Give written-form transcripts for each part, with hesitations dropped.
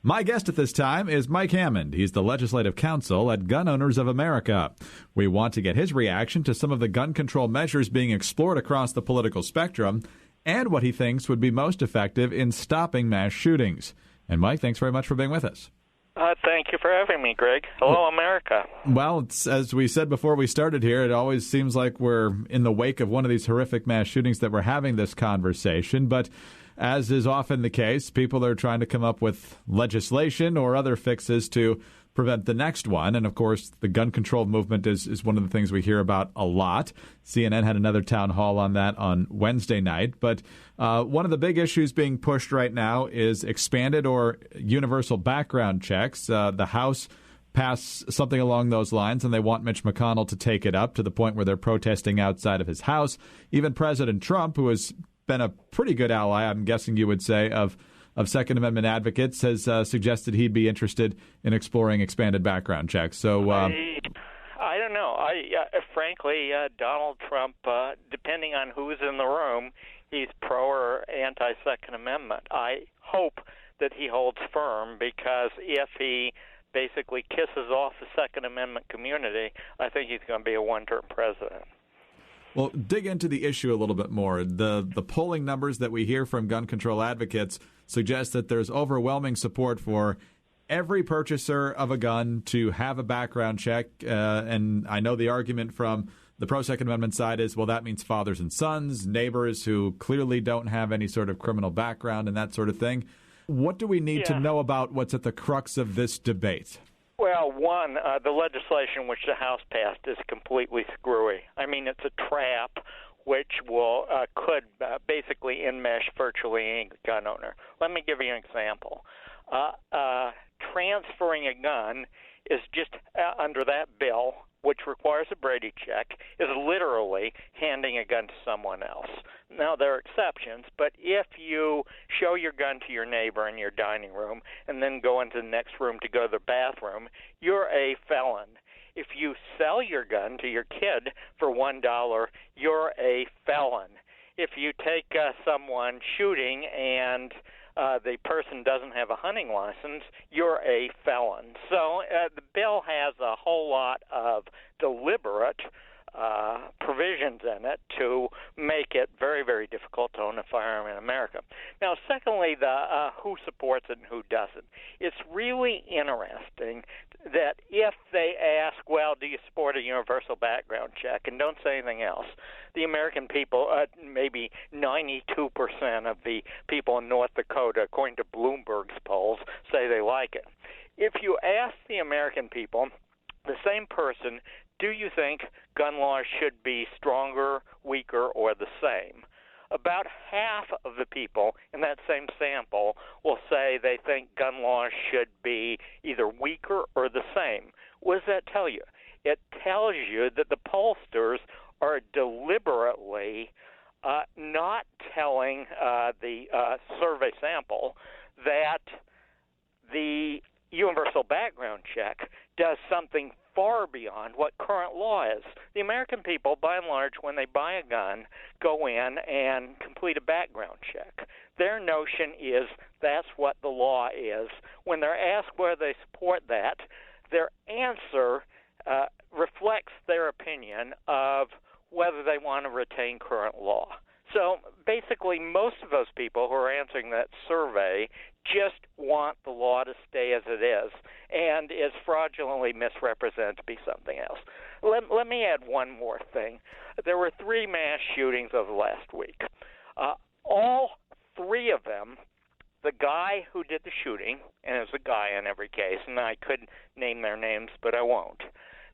My guest at this time is Mike Hammond. He's the legislative counsel at Gun Owners of America. We want to get his reaction to some of the gun control measures being explored across the political spectrum and what he thinks would be most effective in stopping mass shootings. And Mike, thanks very much for being with us. Thank you for having me, Greg. Hello, America. Well, as we said before we started here, it always seems like we're in the wake of one of these horrific mass shootings that we're having this conversation. But as is often the case, people are trying to come up with legislation or other fixes to prevent the next one. And, of course, the gun control movement is one of the things we hear about a lot. CNN had another town hall on that on Wednesday night. But one of the big issues being pushed right now is expanded or universal background checks. The House passed something along those lines, and they want Mitch McConnell to take it up to the point where they're protesting outside of his house. Even President Trump, who has been a pretty good ally, I'm guessing you would say, of Second Amendment advocates, has suggested he'd be interested in exploring expanded background checks. So I don't know. Frankly, Donald Trump, depending on who's in the room, he's pro or anti-Second Amendment. I hope that he holds firm, because if he basically kisses off the Second Amendment community, I think he's going to be a one-term president. Well, dig into the issue a little bit more. The polling numbers that we hear from gun control advocates suggest that there's overwhelming support for every purchaser of a gun to have a background check. And I know the argument from the pro-Second Amendment side is, well, that means fathers and sons, neighbors who clearly don't have any sort of criminal background and that sort of thing. What do we need to know about what's at the crux of this debate? Well, one, the legislation which the House passed is completely screwy. I mean, it's a trap which could basically enmesh virtually any gun owner. Let me give you an example. Transferring a gun is just under that bill, which requires a Brady check, is literally handing a gun to someone else. Now, there are exceptions, but if you show your gun to your neighbor in your dining room and then go into the next room to go to the bathroom, you're a felon. If you sell your gun to your kid for $1, you're a felon. If you take someone shooting and the person doesn't have a hunting license, you're a felon. So the bill has a whole lot of deliberate provisions in it to make it very, very difficult to own a firearm in America. Now, secondly, the who supports it and who doesn't. It's really interesting that if they ask, well, do you support a universal background check, and don't say anything else, the American people, maybe 92% of the people in North Dakota, according to Bloomberg's polls, say they like it. If you ask the American people, the same person, do you think gun laws should be stronger, weaker, or the same? About half of the people in that same sample will say they think gun laws should be either weaker or the same. What does that tell you? It tells you that the pollsters are deliberately not telling the survey sample that the universal background check does something far beyond what current law is. The American people, by and large, when they buy a gun, go in and complete a background check. Their notion is that's what the law is. When they're asked whether they support that, their answer reflects their opinion of whether they want to retain current law. So basically, most of those people who are answering that survey just want the law to stay as it is and is fraudulently misrepresented to be something else. Let me add one more thing. There were 3 mass shootings over the last week. All 3 of them, the guy who did the shooting, and it was a guy in every case, and I could name their names, but I won't.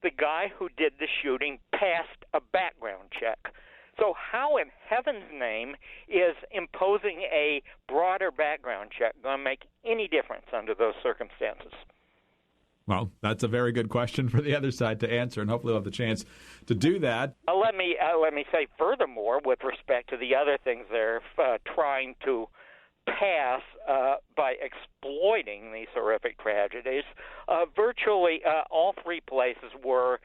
The guy who did the shooting passed a background check. So how in heaven's name is imposing a broader background check going to make any difference under those circumstances? Well, that's a very good question for the other side to answer, and hopefully we'll have the chance to do that. Let me say furthermore, with respect to the other things they're trying to pass by exploiting these horrific tragedies, virtually all 3 places were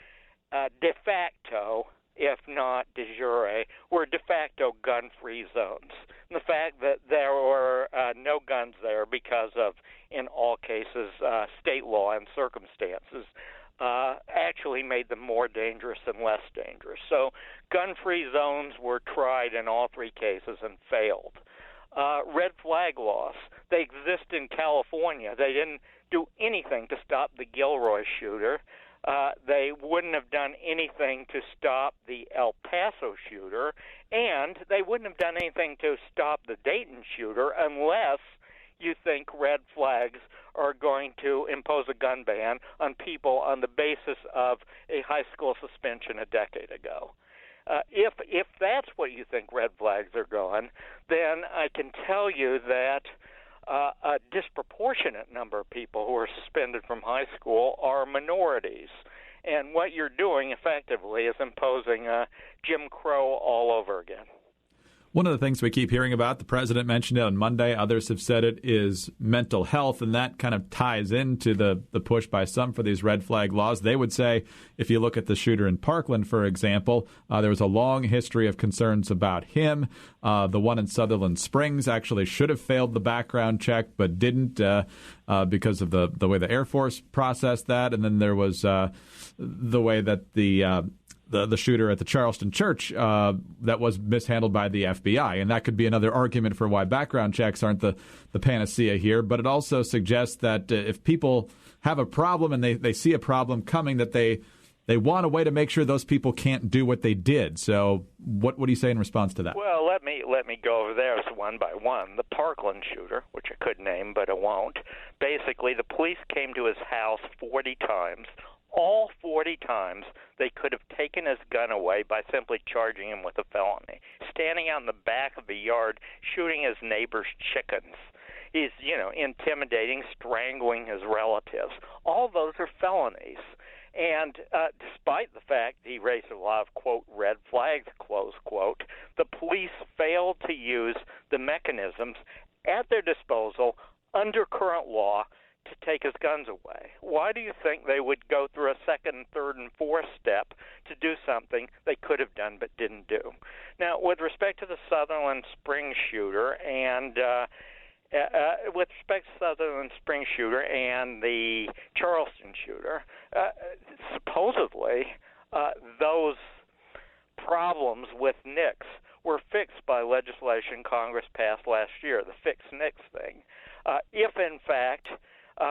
de facto, if not de jure, were de facto gun-free zones. And the fact that there were no guns there because of in all cases, state law and circumstances, actually made them more dangerous and less dangerous. So gun-free zones were tried in all three cases and failed. Red flag laws, they exist in California. They didn't do anything to stop the Gilroy shooter. They wouldn't have done anything to stop the El Paso shooter, and they wouldn't have done anything to stop the Dayton shooter unless you think red flags are going to impose a gun ban on people on the basis of a high school suspension a decade ago. If that's what you think red flags are going, then I can tell you that a disproportionate number of people who are suspended from high school are minorities. And what you're doing effectively is imposing Jim Crow all over again. One of the things we keep hearing about, the president mentioned it on Monday, others have said it, is mental health, and that kind of ties into the push by some for these red flag laws. They would say, if you look at the shooter in Parkland, for example, there was a long history of concerns about him. The one in Sutherland Springs actually should have failed the background check, but didn't because of the way the Air Force processed that. And then there was the way that the shooter at the Charleston church that was mishandled by the FBI. And that could be another argument for why background checks aren't the panacea here. But it also suggests that if people have a problem and they see a problem coming, that they want a way to make sure those people can't do what they did. So what do you say in response to that? Well, let me go over theirs one by one. The Parkland shooter, which I could name, but I won't. Basically, the police came to his house 40 times. All 40 times they could have taken his gun away by simply charging him with a felony. Standing out in the back of the yard, shooting his neighbor's chickens. He's, intimidating, strangling his relatives. All those are felonies. And despite the fact he raised a lot of, quote, red flags, close quote, the police failed to use the mechanisms at their disposal under current law to take his guns away. Why do you think they would go through a second, third, and fourth step to do something they could have done but didn't do? Now, with respect to the Sutherland Springs shooter and the Charleston shooter, supposedly those problems with NICS were fixed by legislation Congress passed last year, the Fix NICS thing. If, in fact,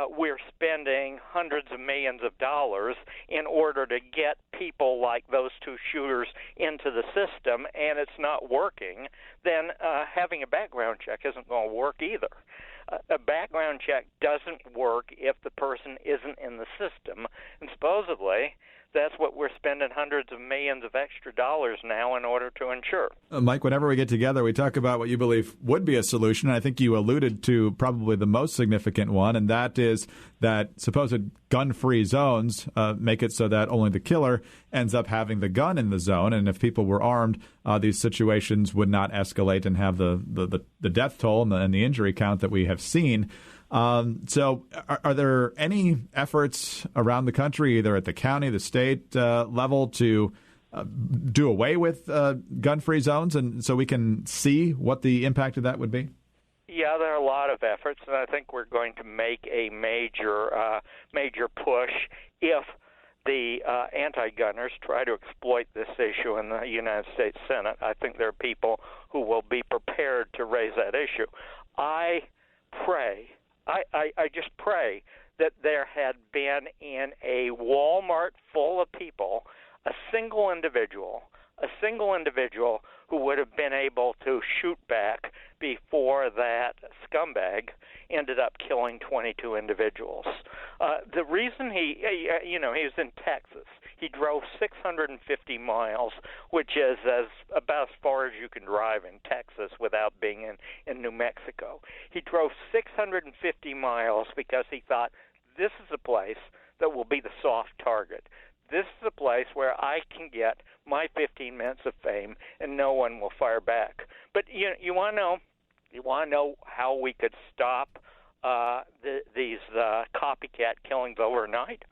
we're spending hundreds of millions of dollars in order to get people like those two shooters into the system, and it's not working, then having a background check isn't going to work either. A background check doesn't work if the person isn't in the system, and supposedly that's what we're spending hundreds of millions of extra dollars now in order to ensure. Mike, whenever we get together, we talk about what you believe would be a solution. I think you alluded to probably the most significant one, and that is that supposed gun-free zones make it so that only the killer ends up having the gun in the zone. And if people were armed, these situations would not escalate and have the death toll and the injury count that we have seen. So are there any efforts around the country, either at the county, the state level, to do away with gun-free zones, and so we can see what the impact of that would be? Yeah, there are a lot of efforts, and I think we're going to make a major push if the anti-gunners try to exploit this issue in the United States Senate. I think there are people who will be prepared to raise that issue. I just pray that there had been in a Walmart full of people a single individual who would have been able to shoot back before that scumbag ended up killing 22 individuals. The reason he was in Texas. He drove 650 miles, which is about as far as you can drive in Texas without being in New Mexico. He drove 650 miles because he thought, this is a place that will be the soft target. This is a place where I can get my 15 minutes of fame and no one will fire back. But you want to know how we could stop these copycat killings overnight?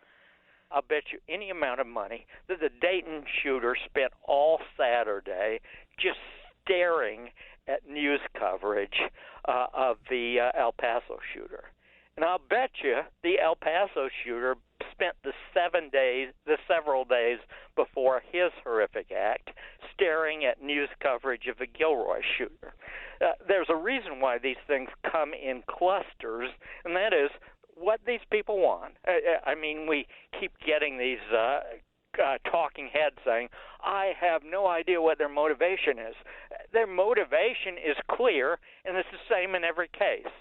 I'll bet you any amount of money that the Dayton shooter spent all Saturday just staring at news coverage of the El Paso shooter. And I'll bet you the El Paso shooter spent the several days before his horrific act staring at news coverage of a Gilroy shooter. There's a reason why these things come in clusters, and that is what these people want. I mean, we keep getting these talking heads saying, I have no idea what their motivation is. Their motivation is clear, and it's the same in every case.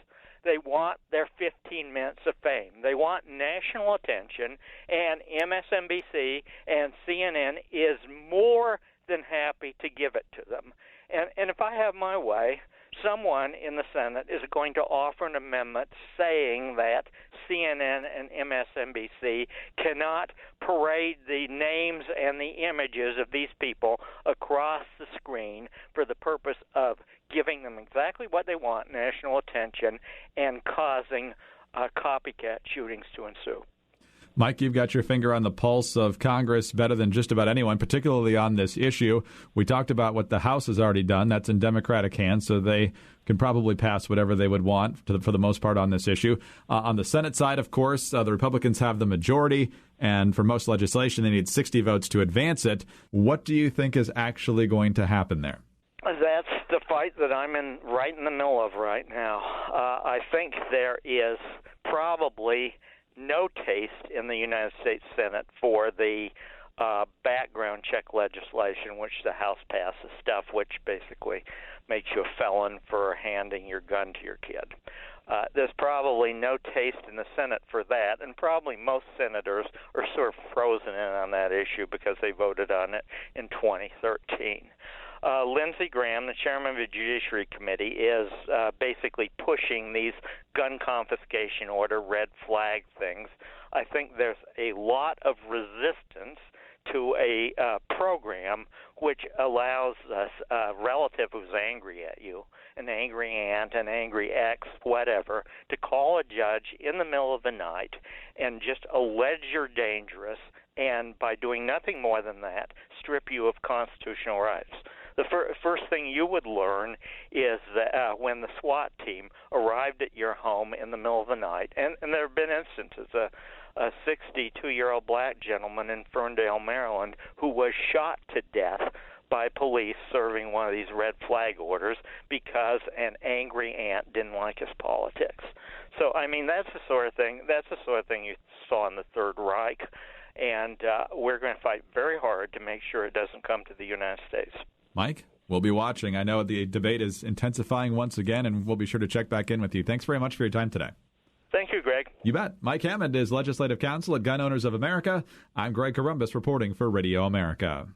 They want their 15 minutes of fame. They want national attention, and MSNBC and CNN is more than happy to give it to them. And if I have my way, someone in the Senate is going to offer an amendment saying that CNN and MSNBC cannot parade the names and the images of these people across the screen for the purpose of giving them exactly what they want, national attention, and causing copycat shootings to ensue. Mike, you've got your finger on the pulse of Congress better than just about anyone, particularly on this issue. We talked about what the House has already done. That's in Democratic hands, so they can probably pass whatever they would want for the most part on this issue. On the Senate side, of course, the Republicans have the majority, and for most legislation, they need 60 votes to advance it. What do you think is actually going to happen there? That's the fight that I'm right in the middle of right now. I think there is probably no taste in the United States Senate for the background check legislation, which the House passes, stuff which basically makes you a felon for handing your gun to your kid. There's probably no taste in the Senate for that, and probably most senators are sort of frozen in on that issue because they voted on it in 2013. Lindsey Graham, the chairman of the Judiciary Committee, is basically pushing these gun confiscation order red flag things. I think there's a lot of resistance to a program which allows a relative who's angry at you, an angry aunt, an angry ex, whatever, to call a judge in the middle of the night and just allege you're dangerous, and by doing nothing more than that, strip you of constitutional rights. The first thing you would learn is that when the SWAT team arrived at your home in the middle of the night, and there have been instances, a 62-year-old black gentleman in Ferndale, Maryland, who was shot to death by police serving one of these red flag orders because an angry aunt didn't like his politics. So, I mean, that's the sort of thing you saw in the Third Reich, and we're going to fight very hard to make sure it doesn't come to the United States. Mike, we'll be watching. I know the debate is intensifying once again, and we'll be sure to check back in with you. Thanks very much for your time today. Thank you, Greg. You bet. Mike Hammond is Legislative Counsel at Gun Owners of America. I'm Greg Columbus reporting for Radio America.